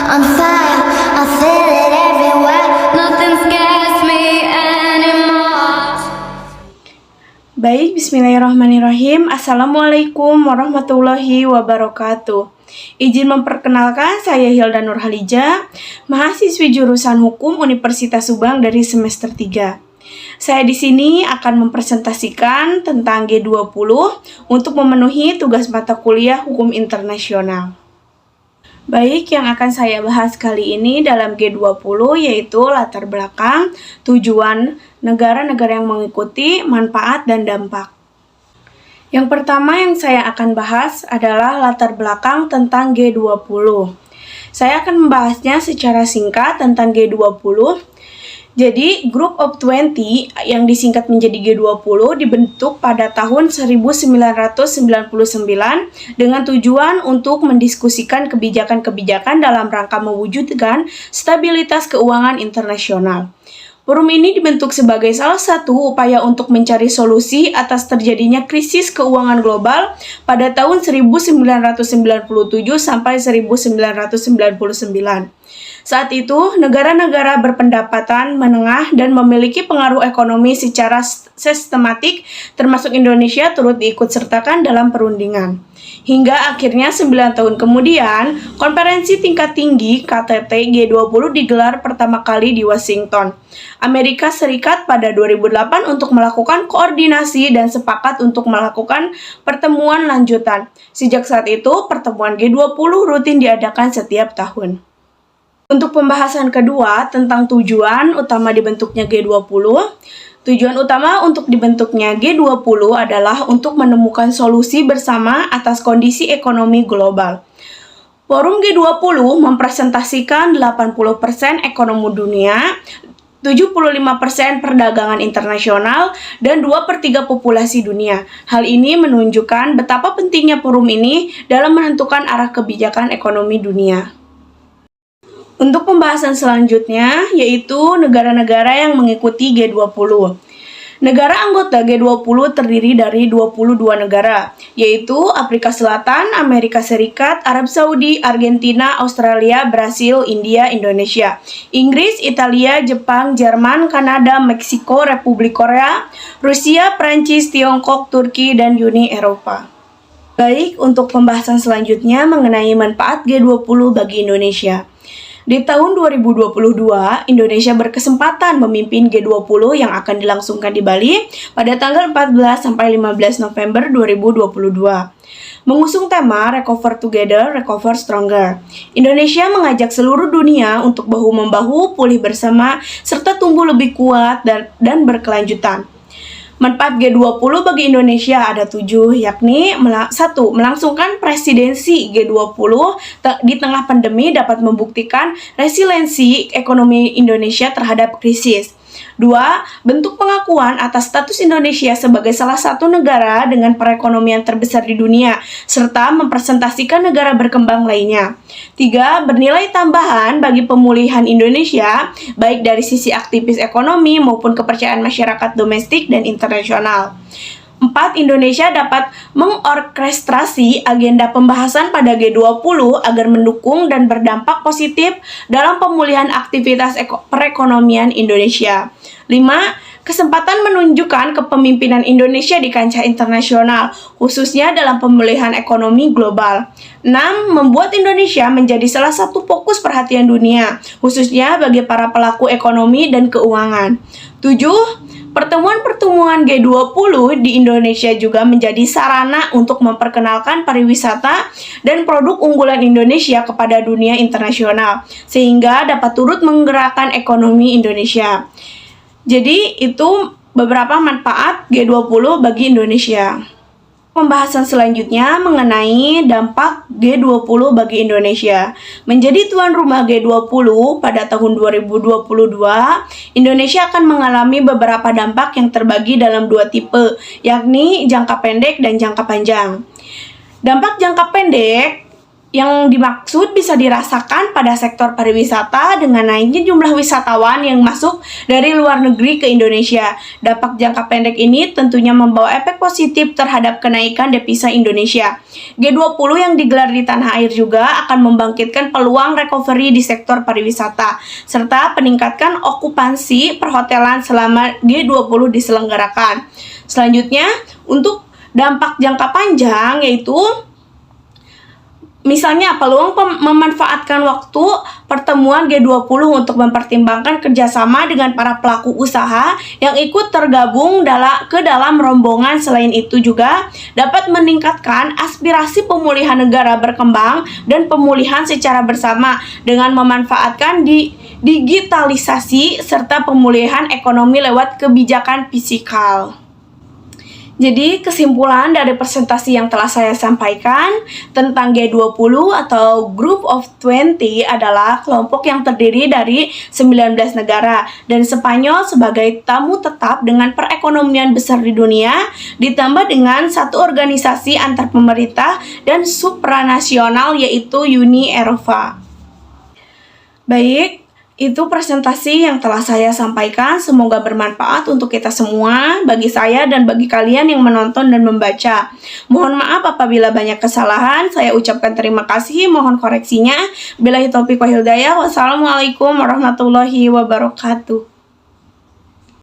on fire. I feel it everywhere. Nothing scares me anymore. Baik, bismillahirrahmanirrahim. Assalamualaikum warahmatullahi wabarakatuh. Izin memperkenalkan, saya Hilda Nurhalija, mahasiswi jurusan Hukum Universitas Subang dari semester 3. Saya di sini akan mempresentasikan tentang G20 untuk memenuhi tugas mata kuliah Hukum Internasional. Baik, yang akan saya bahas kali ini dalam G20 yaitu latar belakang, tujuan, negara-negara yang mengikuti, manfaat, dan dampak. Yang pertama yang saya akan bahas adalah latar belakang tentang G20. Saya akan membahasnya secara singkat tentang G20. Jadi, Group of 20 yang disingkat menjadi G20 dibentuk pada tahun 1999 dengan tujuan untuk mendiskusikan kebijakan-kebijakan dalam rangka mewujudkan stabilitas keuangan internasional. Forum ini dibentuk sebagai salah satu upaya untuk mencari solusi atas terjadinya krisis keuangan global pada tahun 1997 sampai 1999. Saat itu, negara-negara berpendapatan menengah dan memiliki pengaruh ekonomi secara sistematik, termasuk Indonesia, turut diikutsertakan dalam perundingan. Hingga akhirnya 9 tahun kemudian, konferensi tingkat tinggi KTT G20 digelar pertama kali di Washington, Amerika Serikat pada 2008 untuk melakukan koordinasi dan sepakat untuk melakukan pertemuan lanjutan. Sejak saat itu, pertemuan G20 rutin diadakan setiap tahun. Untuk pembahasan kedua tentang tujuan utama dibentuknya G20, tujuan utama untuk dibentuknya G20 adalah untuk menemukan solusi bersama atas kondisi ekonomi global. Forum G20 mempresentasikan 80% ekonomi dunia, 75% perdagangan internasional, dan 2/3 populasi dunia. Hal ini menunjukkan betapa pentingnya forum ini dalam menentukan arah kebijakan ekonomi dunia. Untuk pembahasan selanjutnya, yaitu negara-negara yang mengikuti G20. Negara anggota G20 terdiri dari 22 negara, yaitu Afrika Selatan, Amerika Serikat, Arab Saudi, Argentina, Australia, Brasil, India, Indonesia, Inggris, Italia, Jepang, Jerman, Kanada, Meksiko, Republik Korea, Rusia, Prancis, Tiongkok, Turki, dan Uni Eropa. Baik, untuk pembahasan selanjutnya mengenai manfaat G20 bagi Indonesia. Di tahun 2022, Indonesia berkesempatan memimpin G20 yang akan dilangsungkan di Bali pada tanggal 14 sampai 15 November 2022. Mengusung tema Recover Together, Recover Stronger. Indonesia mengajak seluruh dunia untuk bahu-membahu, pulih bersama, serta tumbuh lebih kuat dan berkelanjutan. Manfaat G20 bagi Indonesia ada 7, yakni 1. Melangsungkan presidensi G20 di tengah pandemi dapat membuktikan resiliensi ekonomi Indonesia terhadap krisis. 2. Bentuk pengakuan atas status Indonesia sebagai salah satu negara dengan perekonomian terbesar di dunia, serta mempresentasikan negara berkembang lainnya. 3. Bernilai tambahan bagi pemulihan Indonesia, baik dari sisi aktivis ekonomi maupun kepercayaan masyarakat domestik dan internasional. 4. Indonesia dapat mengorkestrasi agenda pembahasan pada G20 agar mendukung dan berdampak positif dalam pemulihan aktivitas perekonomian Indonesia. 5. Kesempatan menunjukkan kepemimpinan Indonesia di kancah internasional, khususnya dalam pemulihan ekonomi global. 6. Membuat Indonesia menjadi salah satu fokus perhatian dunia, khususnya bagi para pelaku ekonomi dan keuangan. 7. Pertemuan-pertemuan G20 di Indonesia juga menjadi sarana untuk memperkenalkan pariwisata dan produk unggulan Indonesia kepada dunia internasional, sehingga dapat turut menggerakkan ekonomi Indonesia. Jadi, itu beberapa manfaat G20 bagi Indonesia. Pembahasan selanjutnya mengenai dampak G20 bagi Indonesia. Menjadi tuan rumah G20 pada tahun 2022, Indonesia akan mengalami beberapa dampak yang terbagi dalam 2 tipe, yakni jangka pendek dan jangka panjang. Dampak jangka pendek Yang dimaksud bisa dirasakan pada sektor pariwisata dengan naiknya jumlah wisatawan yang masuk dari luar negeri ke Indonesia. Dampak jangka pendek ini tentunya membawa efek positif terhadap kenaikan devisa Indonesia. G20 yang digelar di tanah air juga akan membangkitkan peluang recovery di sektor pariwisata, serta peningkatkan okupansi perhotelan selama G20 diselenggarakan. Selanjutnya, untuk dampak jangka panjang yaitu misalnya, peluang memanfaatkan waktu pertemuan G20 untuk mempertimbangkan kerjasama dengan para pelaku usaha yang ikut tergabung ke dalam rombongan. Selain itu juga dapat meningkatkan aspirasi pemulihan negara berkembang dan pemulihan secara bersama dengan memanfaatkan digitalisasi serta pemulihan ekonomi lewat kebijakan fiskal. Jadi, kesimpulan dari presentasi yang telah saya sampaikan tentang G20 atau Group of 20 adalah kelompok yang terdiri dari 19 negara dan Spanyol sebagai tamu tetap dengan perekonomian besar di dunia, ditambah dengan satu organisasi antar pemerintah dan supranasional yaitu Uni Eropa. Baik, itu presentasi yang telah saya sampaikan. Semoga bermanfaat untuk kita semua, bagi saya dan bagi kalian yang menonton dan membaca. Mohon maaf apabila banyak kesalahan. Saya ucapkan terima kasih, mohon koreksinya. Billahi taufiq wal hidayah. Wassalamualaikum warahmatullahi wabarakatuh.